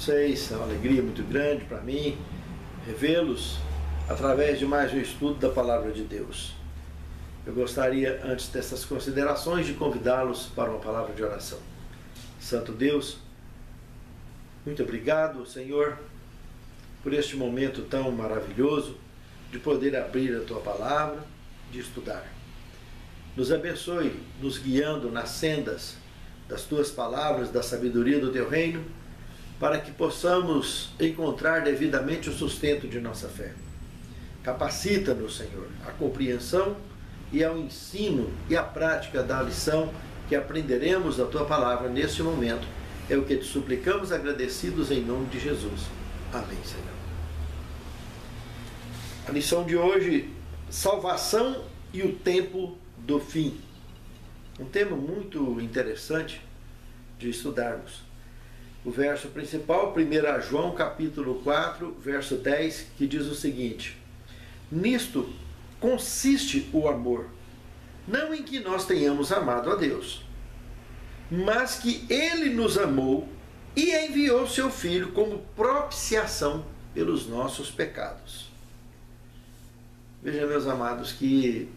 vocês. É uma alegria muito grande para mim revê-los através de mais um estudo da Palavra de Deus. Eu gostaria, antes dessas considerações, de convidá-los para uma palavra de oração. Santo Deus, muito obrigado, Senhor, por este momento tão maravilhoso de poder abrir a Tua Palavra, de estudar. Nos abençoe, nos guiando nas sendas das Tuas palavras, da sabedoria do Teu reino, para que possamos encontrar devidamente o sustento de nossa fé. Capacita-nos, Senhor, a compreensão e ao ensino e à prática da lição que aprenderemos da Tua Palavra neste momento. É o que te suplicamos, agradecidos em nome de Jesus. Amém, Senhor. A lição de hoje, salvação e o tempo do fim. Um tema muito interessante de estudarmos. O verso principal, 1 João capítulo 4, verso 10, que diz o seguinte: nisto consiste o amor, não em que nós tenhamos amado a Deus, mas que Ele nos amou e enviou seu Filho como propiciação pelos nossos pecados. Veja, meus amados, que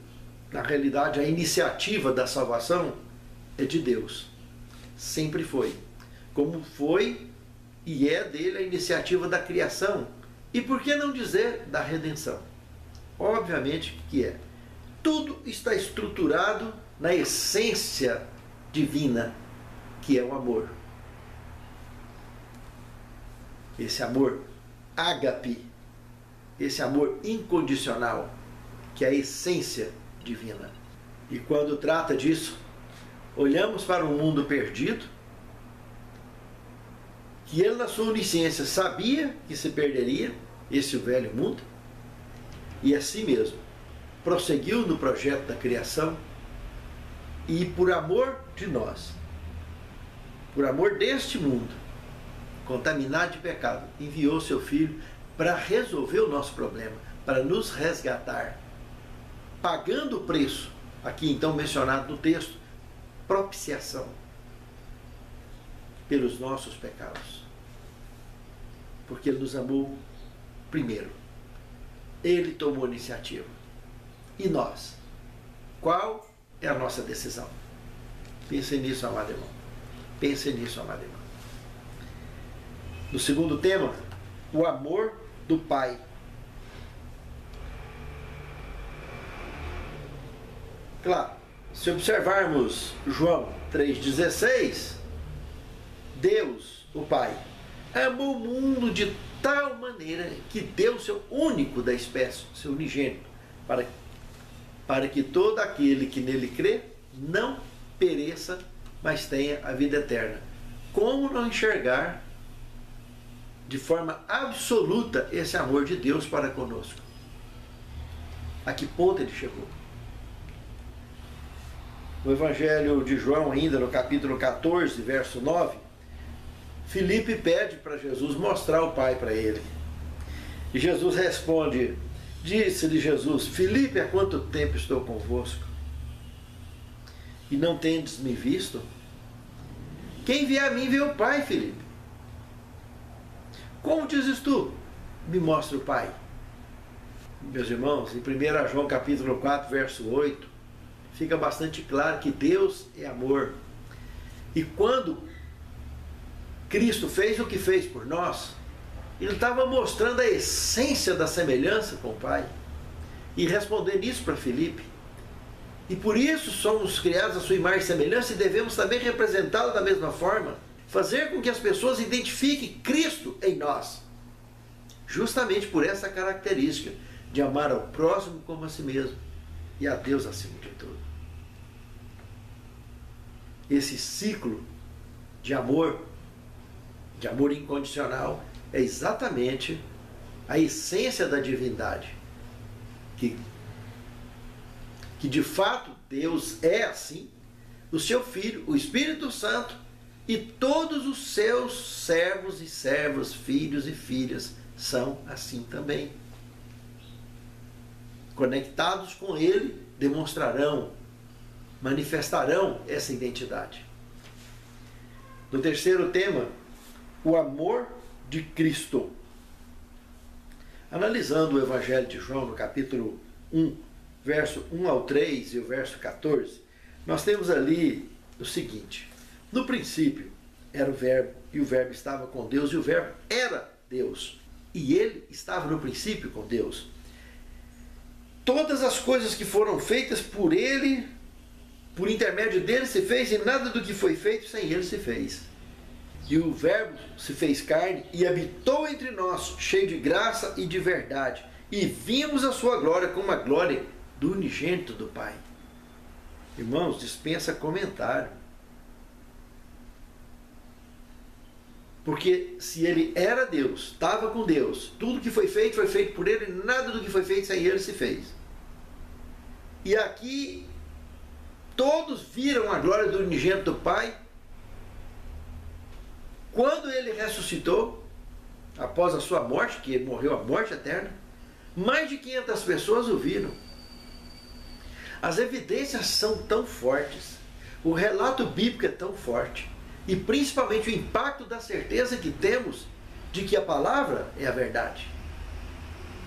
na realidade a iniciativa da salvação é de Deus. Sempre foi. Como foi e é dele a iniciativa da criação. E por que não dizer da redenção? Obviamente que é. Tudo está estruturado na essência divina, que é o amor. Esse amor ágape, esse amor incondicional, que é a essência divina. E quando trata disso, olhamos para um mundo perdido, que ele na sua onisciência sabia que se perderia, esse o velho mundo, e assim mesmo prosseguiu no projeto da criação, e por amor de nós, por amor deste mundo contaminado de pecado, enviou seu Filho para resolver o nosso problema, para nos resgatar, pagando o preço, aqui então mencionado no texto, propiciação pelos nossos pecados. Porque Ele nos amou primeiro. Ele tomou a iniciativa. E nós? Qual é a nossa decisão? Pense nisso, amado irmão. Pense nisso, amado irmão. No segundo tema, o amor do Pai. Claro, se observarmos João 3,16, Deus, o Pai, amou o mundo de tal maneira que deu seu único da espécie, seu unigênito, para que todo aquele que nele crê não pereça, mas tenha a vida eterna. Como não enxergar de forma absoluta esse amor de Deus para conosco? A que ponto ele chegou? No Evangelho de João, ainda no capítulo 14, verso 9, Filipe pede para Jesus mostrar o Pai para ele. E Jesus responde, disse-lhe Jesus: Filipe, há quanto tempo estou convosco? E não tendes me visto? Quem vier a mim vê o Pai, Filipe. Como dizes tu? Me mostra o Pai. Meus irmãos, em 1 João capítulo 4, verso 8, fica bastante claro que Deus é amor. E quando Cristo fez o que fez por nós, Ele estava mostrando a essência da semelhança com o Pai. E respondendo isso para Filipe. E por isso somos criados à sua imagem e semelhança e devemos também representá-lo da mesma forma. Fazer com que as pessoas identifiquem Cristo em nós. Justamente por essa característica de amar ao próximo como a si mesmo e a Deus acima de tudo. Esse ciclo de amor incondicional, é exatamente a essência da divindade. Que de fato Deus é assim, o seu Filho, o Espírito Santo e todos os seus servos e servas, filhos e filhas são assim também. Conectados com Ele, demonstrarão, manifestarão essa identidade. No terceiro tema, o amor de Cristo. Analisando o Evangelho de João no capítulo 1, verso 1 ao 3 e o verso 14, nós temos ali o seguinte: no princípio era o Verbo, e o Verbo estava com Deus, e o Verbo era Deus, e ele estava no princípio com Deus. Todas as coisas que foram feitas por ele, por intermédio dele se fez, e nada do que foi feito sem ele se fez. E o Verbo se fez carne e habitou entre nós, cheio de graça e de verdade, e vimos a sua glória como a glória do unigênito do Pai. Irmãos, dispensa comentário. Porque se ele era Deus, estava com Deus, tudo que foi feito por ele, e nada do que foi feito sem ele se fez. E aqui todos viram a glória do unigênito do Pai quando ele ressuscitou, após a sua morte, que ele morreu a morte eterna. Mais de 500 pessoas o viram. As evidências são tão fortes, o relato bíblico é tão forte, e principalmente o impacto da certeza que temos de que a palavra é a verdade,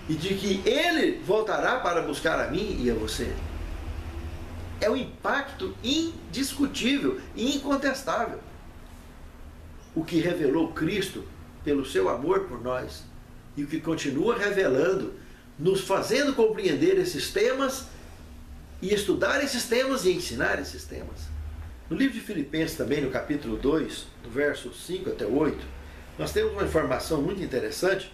e de que ele voltará para buscar a mim e a você. É um impacto indiscutível e incontestável, o que revelou Cristo pelo seu amor por nós, e o que continua revelando, nos fazendo compreender esses temas, e estudar esses temas e ensinar esses temas. No livro de Filipenses também, no capítulo 2, do verso 5 até 8, nós temos uma informação muito interessante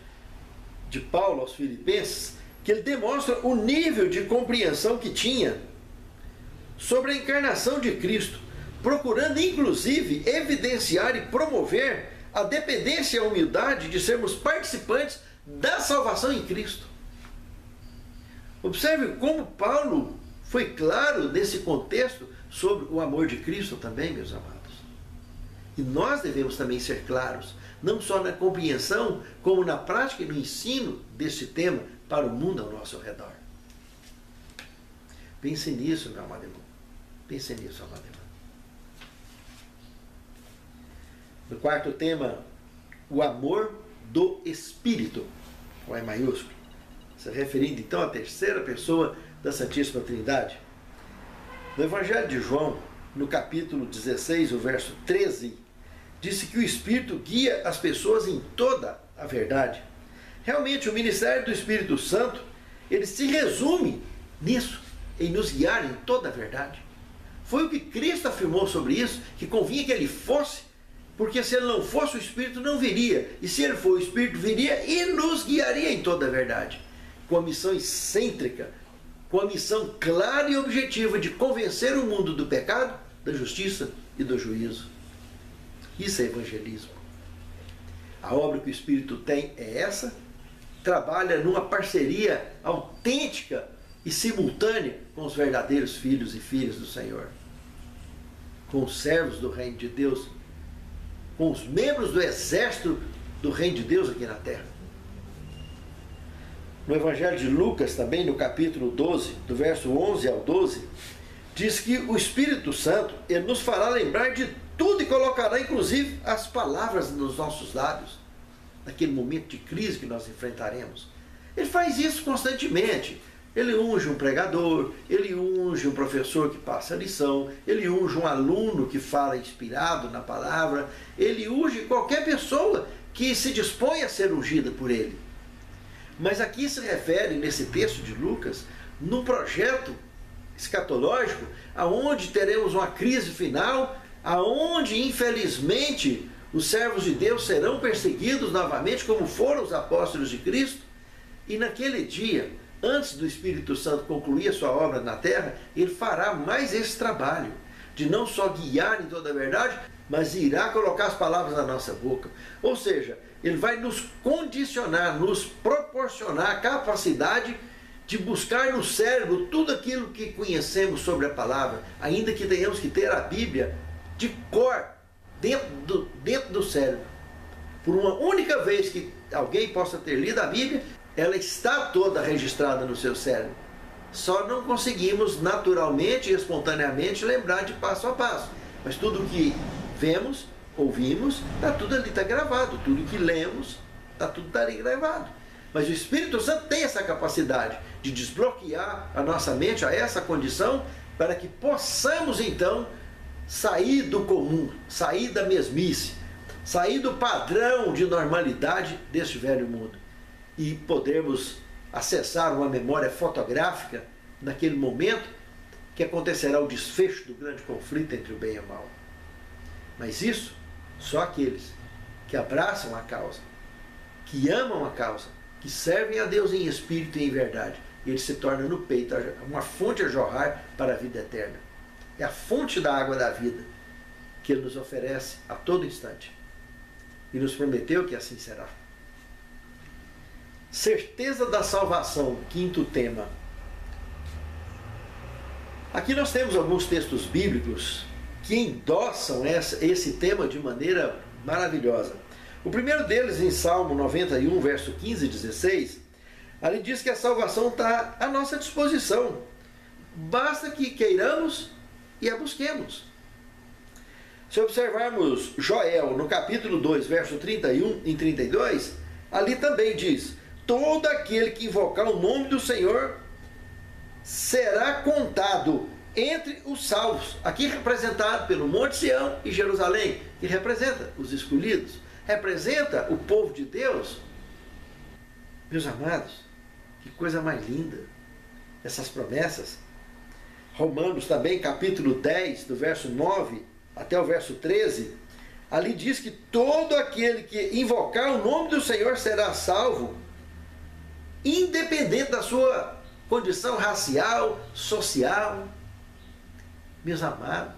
de Paulo aos Filipenses, que ele demonstra o nível de compreensão que tinha sobre a encarnação de Cristo, procurando inclusive evidenciar e promover a dependência e a humildade de sermos participantes da salvação em Cristo. Observe como Paulo foi claro nesse contexto sobre o amor de Cristo também, meus amados. E nós devemos também ser claros, não só na compreensão, como na prática e no ensino desse tema para o mundo ao nosso redor. Pense nisso, meu amado irmão. Pense nisso, amado irmão. No quarto tema, o amor do Espírito, com E maiúsculo, se referindo então à terceira pessoa da Santíssima Trindade. No Evangelho de João, no capítulo 16, o verso 13, disse que o Espírito guia as pessoas em toda a verdade. Realmente, o ministério do Espírito Santo, ele se resume nisso, em nos guiar em toda a verdade. Foi o que Cristo afirmou sobre isso, que convinha que ele fosse, porque se ele não fosse, o Espírito não viria. E se ele for, o Espírito viria e nos guiaria em toda a verdade. Com a missão excêntrica, com a missão clara e objetiva de convencer o mundo do pecado, da justiça e do juízo. Isso é evangelismo. A obra que o Espírito tem é essa, trabalha numa parceria autêntica e simultânea com os verdadeiros filhos e filhas do Senhor, com os servos do reino de Deus, com os membros do exército do reino de Deus aqui na terra. No Evangelho de Lucas, também no capítulo 12, do verso 11 ao 12, diz que o Espírito Santo, ele nos fará lembrar de tudo e colocará inclusive as palavras nos nossos lábios, naquele momento de crise que nós enfrentaremos. Ele faz isso constantemente. Ele unge um pregador, ele unge um professor que passa a lição, ele unge um aluno que fala inspirado na palavra, ele unge qualquer pessoa que se dispõe a ser ungida por ele. Mas aqui se refere, nesse texto de Lucas, num projeto escatológico, aonde teremos uma crise final, aonde, infelizmente, os servos de Deus serão perseguidos novamente, como foram os apóstolos de Cristo, e naquele dia, antes do Espírito Santo concluir a sua obra na terra, ele fará mais esse trabalho, de não só guiar em toda a verdade, mas irá colocar as palavras na nossa boca. Ou seja, ele vai nos condicionar, nos proporcionar a capacidade de buscar no cérebro tudo aquilo que conhecemos sobre a palavra, ainda que tenhamos que ter a Bíblia de cor dentro do cérebro. Por uma única vez que alguém possa ter lido a Bíblia, ela está toda registrada no seu cérebro. Só não conseguimos naturalmente e espontaneamente lembrar de passo a passo. Mas tudo que vemos, ouvimos, tudo ali está gravado. Tudo que lemos, está tudo ali gravado. Mas o Espírito Santo tem essa capacidade de desbloquear a nossa mente a essa condição para que possamos então sair do comum, sair da mesmice, sair do padrão de normalidade deste velho mundo e podermos acessar uma memória fotográfica naquele momento que acontecerá o desfecho do grande conflito entre o bem e o mal. Mas isso, só aqueles que abraçam a causa, que amam a causa, que servem a Deus em espírito e em verdade, ele se torna no peito uma fonte a jorrar para a vida eterna. É a fonte da água da vida que ele nos oferece a todo instante. E nos prometeu que assim será. Certeza da salvação, quinto tema. Aqui nós temos alguns textos bíblicos que endossam esse tema de maneira maravilhosa. O primeiro deles, em Salmo 91, verso 15 e 16, ali diz que a salvação está à nossa disposição. Basta que queiramos e a busquemos. Se observarmos Joel, no capítulo 2, verso 31 e 32, ali também diz: todo aquele que invocar o nome do Senhor será contado entre os salvos. Aqui representado pelo Monte Sião e Jerusalém, que representa os escolhidos, representa o povo de Deus. Meus amados, que coisa mais linda essas promessas. Romanos também, capítulo 10, do verso 9 até o verso 13, ali diz que todo aquele que invocar o nome do Senhor será salvo, independente da sua condição racial, social. Meus amados,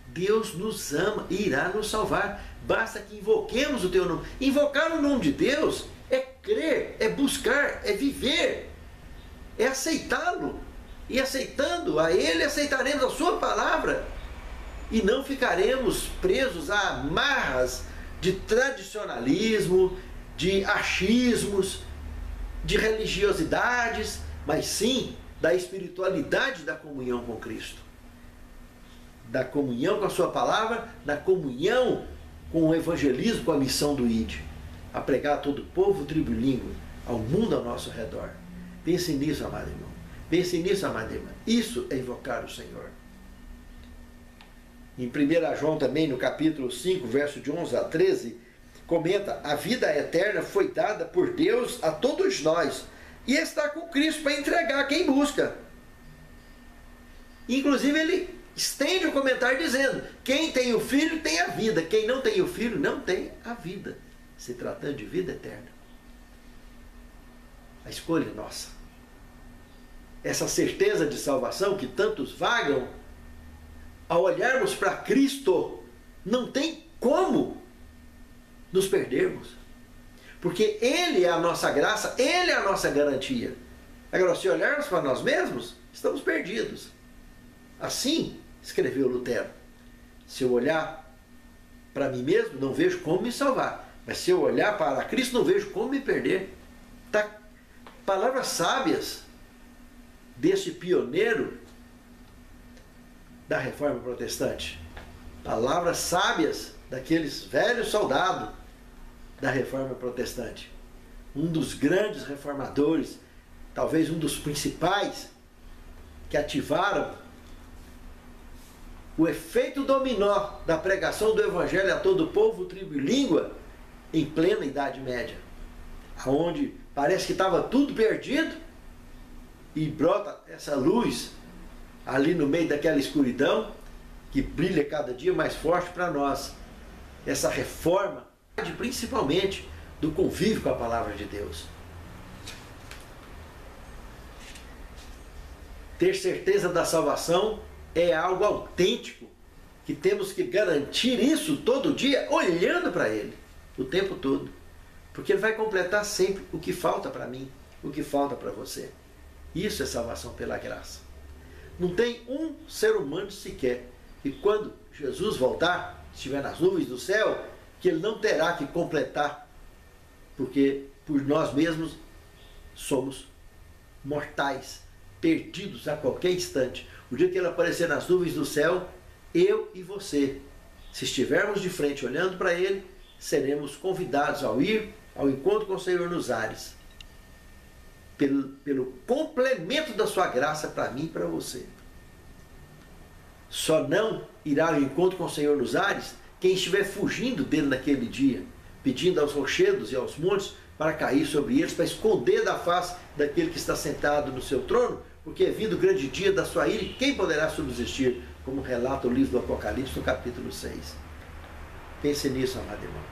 Deus nos ama e irá nos salvar. Basta que invoquemos o teu nome. Invocar o nome de Deus é crer, é buscar, é viver, é aceitá-lo. E aceitando a Ele, aceitaremos a sua palavra e não ficaremos presos a amarras de tradicionalismo, de achismos, de religiosidades, mas sim da espiritualidade da comunhão com Cristo, da comunhão com a sua palavra, da comunhão com o evangelismo, com a missão do ID, a pregar a todo povo, tribo e língua, ao mundo ao nosso redor. Pense nisso, amado irmão. Pense nisso, amada irmã. Isso é invocar o Senhor. Em 1 João também, no capítulo 5, verso de 11 a 13, comenta: a vida eterna foi dada por Deus a todos nós e está com Cristo para entregar a quem busca. Inclusive ele estende o comentário dizendo: quem tem o Filho tem a vida, quem não tem o Filho não tem a vida, se tratando de vida eterna. A escolha é nossa. Essa certeza de salvação que tantos vagam, ao olharmos para Cristo, não tem como nos perdermos, porque Ele é a nossa graça, Ele é a nossa garantia. Agora, se olharmos para nós mesmos, estamos perdidos. Assim escreveu Lutero: se eu olhar para mim mesmo, não vejo como me salvar, mas se eu olhar para Cristo, não vejo como me perder. Tá? Palavras sábias desse pioneiro da Reforma Protestante, palavras sábias daqueles velhos soldados da Reforma Protestante, um dos grandes reformadores, talvez um dos principais, que ativaram o efeito dominó da pregação do Evangelho a todo povo, tribo e língua em plena Idade Média, onde parece que estava tudo perdido e brota essa luz ali no meio daquela escuridão que brilha cada dia mais forte para nós. Essa reforma, principalmente do convívio com a palavra de Deus. Ter certeza da salvação é algo autêntico, que temos que garantir isso todo dia, olhando para Ele, o tempo todo. Porque Ele vai completar sempre o que falta para mim, o que falta para você. Isso é salvação pela graça. Não tem um ser humano sequer que quando Jesus voltar, estiver nas nuvens do céu, que Ele não terá que completar, porque por nós mesmos somos mortais, perdidos a qualquer instante. O dia que Ele aparecer nas nuvens do céu, eu e você, se estivermos de frente olhando para Ele, seremos convidados a ir ao encontro com o Senhor nos ares, pelo complemento da sua graça para mim e para você. Só não irá ao encontro com o Senhor nos ares quem estiver fugindo dele naquele dia, pedindo aos rochedos e aos montes para cair sobre eles, para esconder da face daquele que está sentado no seu trono, porque é vindo o grande dia da sua ira, e quem poderá subsistir, como relata o livro do Apocalipse, no capítulo 6. Pense nisso, amado irmão.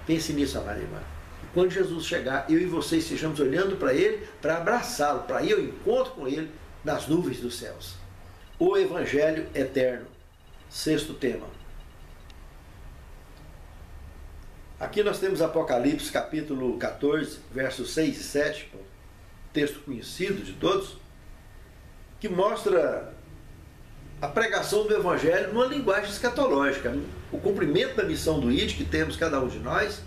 Pense nisso, amada irmã. E quando Jesus chegar, eu e você estejamos olhando para Ele, para abraçá-lo, para ir ao encontro com Ele nas nuvens dos céus. O Evangelho Eterno. Sexto tema. Aqui nós temos Apocalipse capítulo 14, versos 6 e 7, um texto conhecido de todos, que mostra a pregação do Evangelho numa linguagem escatológica, o cumprimento da missão do ID que temos cada um de nós,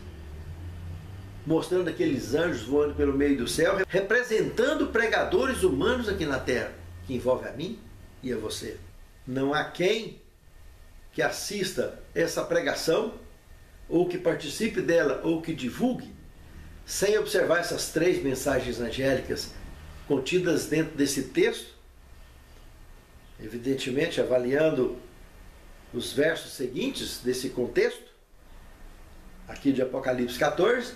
mostrando aqueles anjos voando pelo meio do céu, representando pregadores humanos aqui na terra, que envolve a mim e a você. Não há quem que assista essa pregação, ou que participe dela, ou que divulgue, sem observar essas três mensagens angélicas contidas dentro desse texto, evidentemente avaliando os versos seguintes desse contexto, aqui de Apocalipse 14,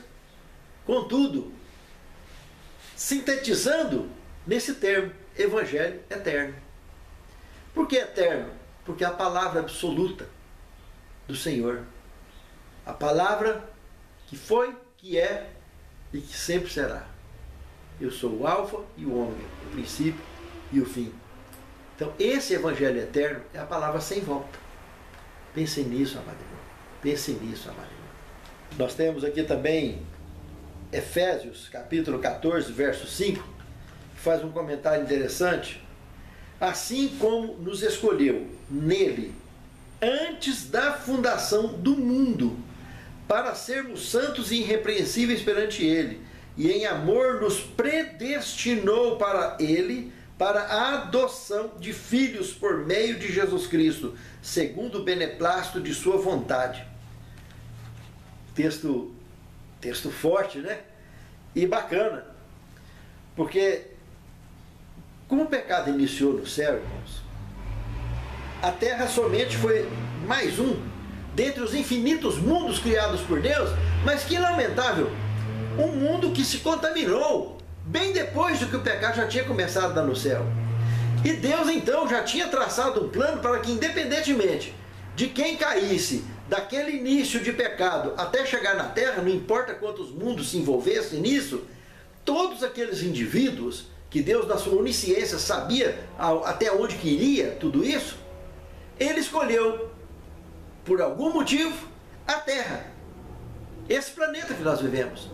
contudo, sintetizando nesse termo, Evangelho Eterno. Por que eterno? Porque é a palavra absoluta do Senhor. A palavra que foi, que é e que sempre será. Eu sou o Alfa e o Ômega, o princípio e o fim. Então, esse Evangelho Eterno é a palavra sem volta. Pensem nisso, amado irmão. Pensem nisso, amado irmão. Nós temos aqui também Efésios, capítulo 14, verso 5, que faz um comentário interessante. Assim como nos escolheu nele, antes da fundação do mundo, para sermos santos e irrepreensíveis perante ele, e em amor nos predestinou para ele, para a adoção de filhos por meio de Jesus Cristo, segundo o beneplácito de sua vontade. Texto forte, né? E bacana. Porque, como o pecado iniciou no céu, irmãos, a terra somente foi mais um dentre os infinitos mundos criados por Deus, mas que lamentável, um mundo que se contaminou bem depois do que o pecado já tinha começado lá no céu. E Deus então já tinha traçado um plano para que, independentemente de quem caísse daquele início de pecado até chegar na terra, não importa quantos mundos se envolvessem nisso, todos aqueles indivíduos que Deus, na sua onisciência, sabia até onde que iria tudo isso, Ele escolheu, por algum motivo, a Terra, esse planeta que nós vivemos,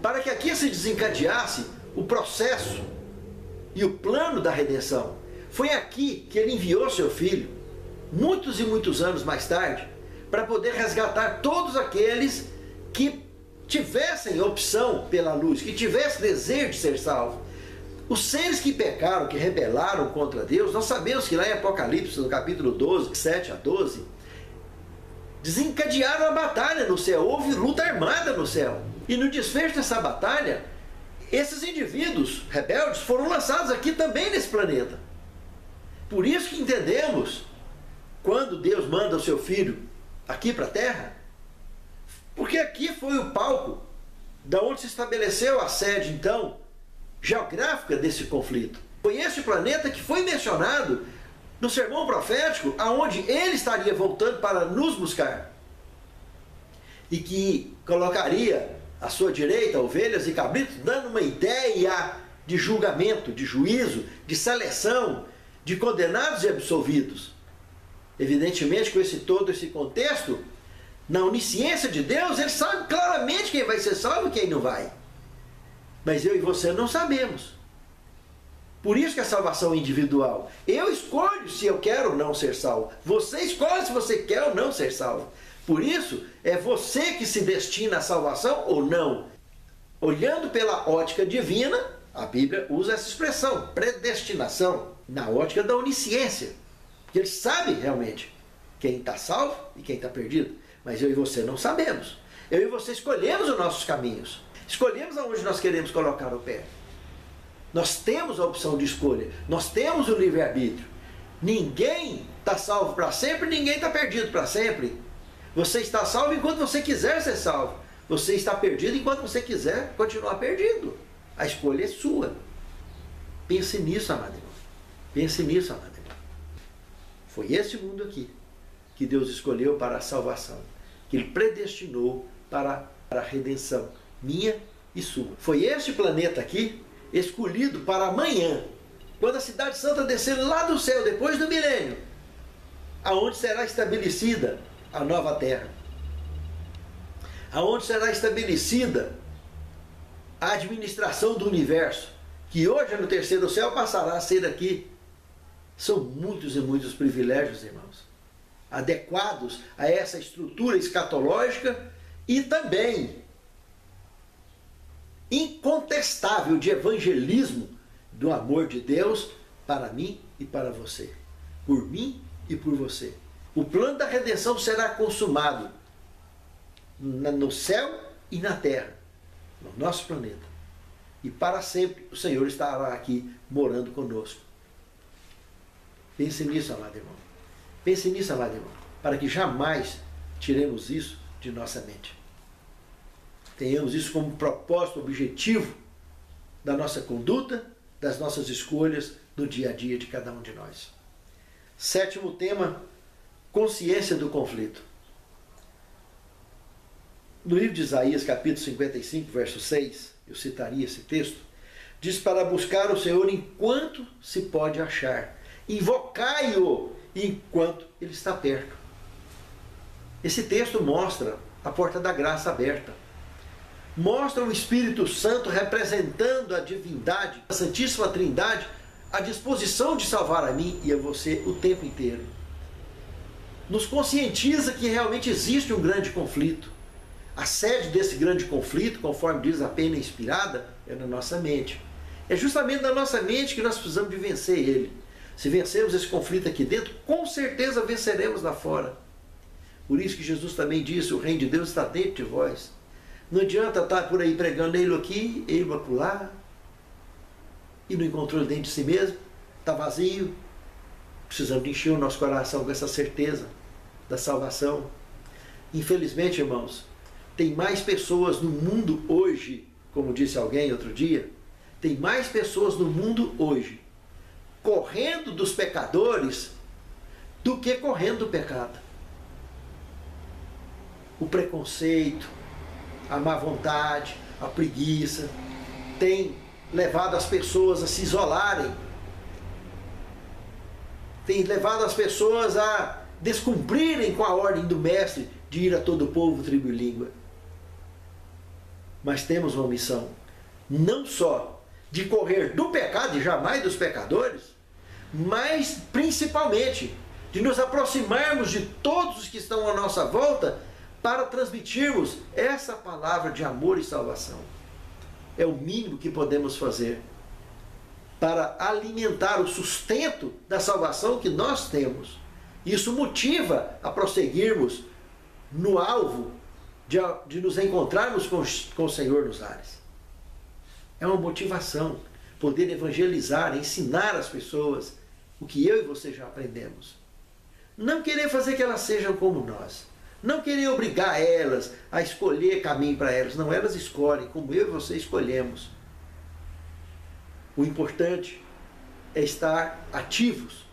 para que aqui se desencadeasse o processo e o plano da redenção. Foi aqui que Ele enviou seu Filho, muitos e muitos anos mais tarde, para poder resgatar todos aqueles que tivessem opção pela luz, que tivessem desejo de ser salvos. Os seres que pecaram, que rebelaram contra Deus, nós sabemos que lá em Apocalipse, no capítulo 12, 7 a 12, desencadearam a batalha no céu, houve luta armada no céu. E no desfecho dessa batalha, esses indivíduos rebeldes foram lançados aqui também nesse planeta. Por isso que entendemos, quando Deus manda o seu Filho aqui para a Terra, porque aqui foi o palco da onde se estabeleceu a sede, então, geográfica desse conflito. Foi esse planeta que foi mencionado no sermão profético, aonde Ele estaria voltando para nos buscar. E que colocaria à sua direita ovelhas e cabritos, dando uma ideia de julgamento, de juízo, de seleção, de condenados e absolvidos. Evidentemente, com todo esse contexto, na onisciência de Deus, Ele sabe claramente quem vai ser salvo e quem não vai. Mas eu e você não sabemos. Por isso que a salvação é individual. Eu escolho se eu quero ou não ser salvo. Você escolhe se você quer ou não ser salvo. Por isso, é você que se destina à salvação ou não. Olhando pela ótica divina, a Bíblia usa essa expressão, predestinação, na ótica da onisciência. Porque Ele sabe realmente quem está salvo e quem está perdido. Mas eu e você não sabemos. Eu e você escolhemos os nossos caminhos. Escolhemos aonde nós queremos colocar o pé. Nós temos a opção de escolha. Nós temos o livre-arbítrio. Ninguém está salvo para sempre, ninguém está perdido para sempre. Você está salvo enquanto você quiser ser salvo. Você está perdido enquanto você quiser continuar perdido. A escolha é sua. Pense nisso, amado irmão. Pense nisso, amado irmão. Foi esse mundo aqui que Deus escolheu para a salvação, que Ele predestinou para a redenção minha e sua. Foi este planeta aqui escolhido para amanhã, quando a cidade santa descer lá do céu, depois do milênio, aonde será estabelecida a nova terra, aonde será estabelecida a administração do universo, que hoje no terceiro céu passará a ser aqui. São muitos e muitos privilégios, irmãos, adequados a essa estrutura escatológica e também incontestável de evangelismo do amor de Deus para mim e para você, por mim e por você. O plano da redenção será consumado no céu e na terra, no nosso planeta. E para sempre o Senhor estará aqui morando conosco. Pense nisso, amado irmão. Pense nisso, amado irmão, para que jamais tiremos isso de nossa mente. Tenhamos isso como propósito, objetivo da nossa conduta, das nossas escolhas no dia a dia de cada um de nós. Sétimo tema, consciência do conflito. No livro de Isaías, capítulo 55, verso 6, eu citaria esse texto, diz para buscar o Senhor enquanto se pode achar, invocai-o enquanto Ele está perto. Esse texto mostra a porta da graça aberta. Mostra o Espírito Santo representando a divindade, a Santíssima Trindade, à disposição de salvar a mim e a você o tempo inteiro. Nos conscientiza que realmente existe um grande conflito. A sede desse grande conflito, conforme diz a pena inspirada, é na nossa mente. É justamente na nossa mente que nós precisamos de vencer ele. Se vencermos esse conflito aqui dentro, com certeza venceremos lá fora. Por isso que Jesus também disse, o reino de Deus está dentro de vós. Não adianta estar por aí pregando ele aqui, ele acolá, e não encontrou dentro de si mesmo, está vazio. Precisamos de encher o nosso coração com essa certeza da salvação. Infelizmente, irmãos, tem mais pessoas no mundo hoje, como disse alguém outro dia, tem mais pessoas no mundo hoje correndo dos pecadores do que correndo do pecado. O preconceito, a má vontade, a preguiça, tem levado as pessoas a se isolarem, tem levado as pessoas a descumprirem com a ordem do Mestre de ir a todo o povo, tribo e língua. Mas temos uma missão, não só de correr do pecado e jamais dos pecadores, mas principalmente de nos aproximarmos de todos os que estão à nossa volta para transmitirmos essa palavra de amor e salvação. É o mínimo que podemos fazer para alimentar o sustento da salvação que nós temos. Isso motiva a prosseguirmos no alvo de nos encontrarmos com o Senhor nos ares. É uma motivação poder evangelizar, ensinar as pessoas o que eu e você já aprendemos. Não querer fazer que elas sejam como nós. Não querer obrigar elas a escolher caminho para elas. Não, elas escolhem, como eu e você escolhemos. O importante é estar ativos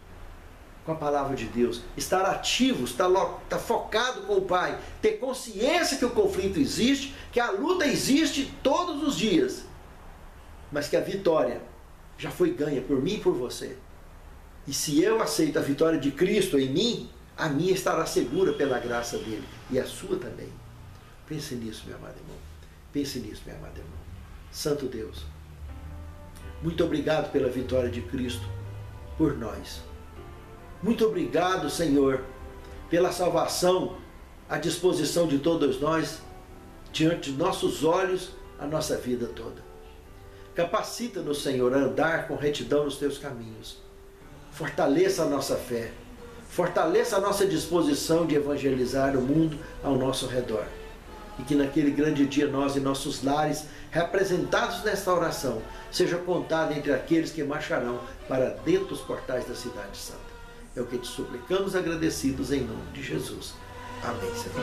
com a palavra de Deus. Estar ativos, estar focado com o Pai. Ter consciência que o conflito existe, que a luta existe todos os dias. Mas que a vitória já foi ganha por mim e por você. E se eu aceito a vitória de Cristo em mim, a minha estará segura pela graça dele. E a sua também. Pense nisso, meu amado irmão. Pense nisso, meu amado irmão. Santo Deus, muito obrigado pela vitória de Cristo por nós. Muito obrigado, Senhor, pela salvação à disposição de todos nós, diante de nossos olhos, a nossa vida toda. Capacita-nos, Senhor, a andar com retidão nos teus caminhos. Fortaleça a nossa fé. Fortaleça a nossa disposição de evangelizar o mundo ao nosso redor. e que naquele grande dia nós e nossos lares, representados nesta oração, seja contado entre aqueles que marcharão para dentro dos portais da Cidade Santa. É o que te suplicamos agradecidos em nome de Jesus. Amém, Senhor.